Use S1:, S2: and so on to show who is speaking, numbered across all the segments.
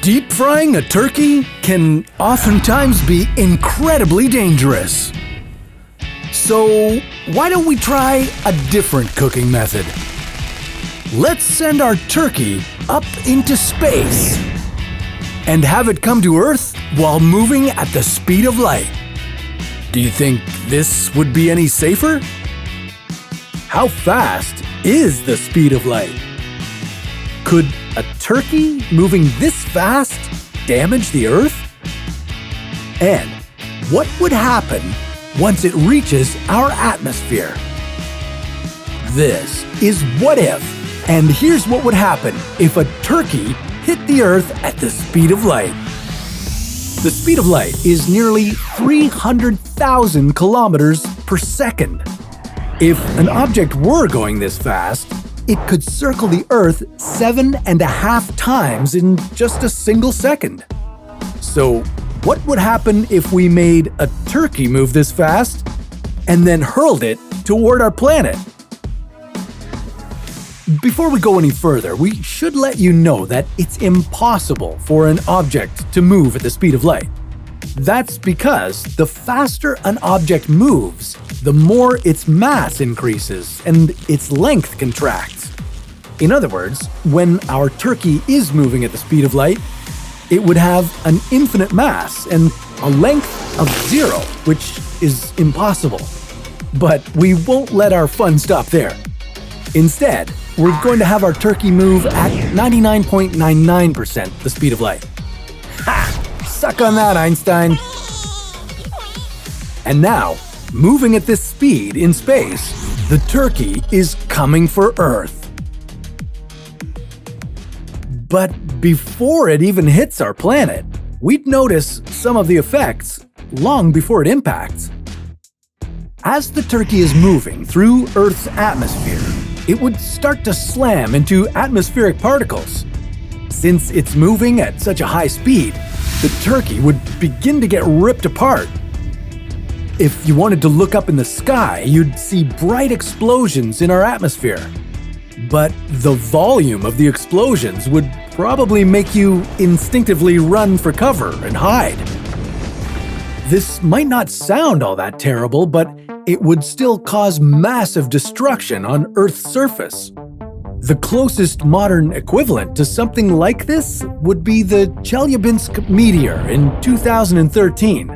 S1: Deep frying a turkey can oftentimes be incredibly dangerous. So, why don't we try a different cooking method? Let's send our turkey up into space and have it come to Earth while moving at the speed of light. Do you think this would be any safer? How fast is the speed of light? Could a turkey moving this fast damage the Earth? And what would happen once it reaches our atmosphere? This is What If, and here's what would happen if a turkey hit the Earth at the speed of light. The speed of light is nearly 300,000 kilometers per second. If an object were going this fast, it could circle the Earth 7.5 times in just a single second. So, what would happen if we made a turkey move this fast and then hurled it toward our planet? Before we go any further, we should let you know that it's impossible for an object to move at the speed of light. That's because the faster an object moves, the more its mass increases and its length contracts. In other words, when our turkey is moving at the speed of light, it would have an infinite mass and a length of 0, which is impossible. But we won't let our fun stop there. Instead, we're going to have our turkey move at 99.99% the speed of light. Ha! Suck on that, Einstein! And now, moving at this speed in space, the turkey is coming for Earth. But before it even hits our planet, we'd notice some of the effects long before it impacts. As the turkey is moving through Earth's atmosphere, it would start to slam into atmospheric particles. Since it's moving at such a high speed, the turkey would begin to get ripped apart. If you wanted to look up in the sky, you'd see bright explosions in our atmosphere. But the volume of the explosions would probably make you instinctively run for cover and hide. This might not sound all that terrible, but it would still cause massive destruction on Earth's surface. The closest modern equivalent to something like this would be the Chelyabinsk meteor in 2013.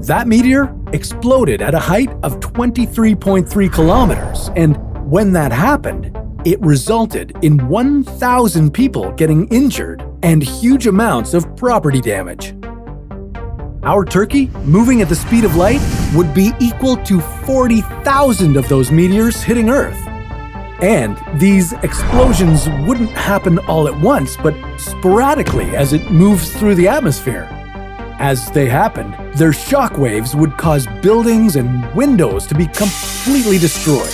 S1: That meteor exploded at a height of 23.3 kilometers, and when that happened, it resulted in 1,000 people getting injured and huge amounts of property damage. Our turkey, moving at the speed of light, would be equal to 40,000 of those meteors hitting Earth. And these explosions wouldn't happen all at once, but sporadically as it moves through the atmosphere. As they happened, their shock waves would cause buildings and windows to be completely destroyed.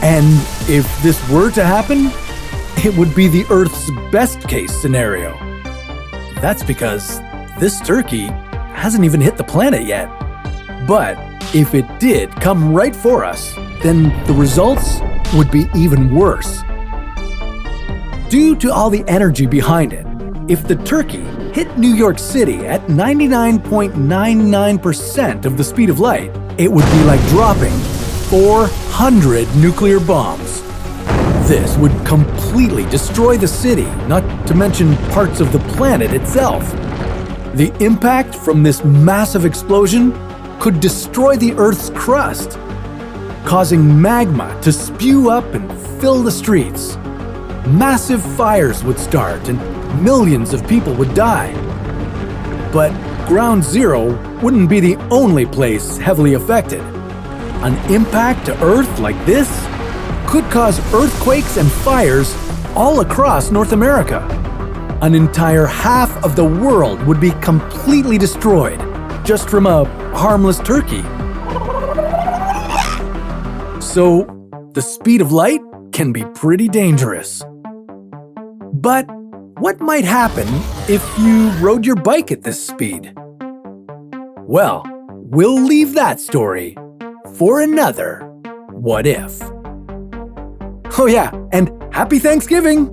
S1: And if this were to happen, it would be the Earth's best-case scenario. That's because this turkey hasn't even hit the planet yet. But if it did come right for us, then the results would be even worse. Due to all the energy behind it, if the turkey hit New York City at 99.99% of the speed of light, it would be like dropping 400 nuclear bombs. This would completely destroy the city, not to mention parts of the planet itself. The impact from this massive explosion could destroy the Earth's crust, causing magma to spew up and fill the streets. Massive fires would start and millions of people would die. But Ground Zero wouldn't be the only place heavily affected. An impact to Earth like this could cause earthquakes and fires all across North America. An entire half of the world would be completely destroyed just from a harmless turkey. So, the speed of light can be pretty dangerous. But what might happen if you rode your bike at this speed? Well, we'll leave that story for another What If. Oh yeah, and happy Thanksgiving!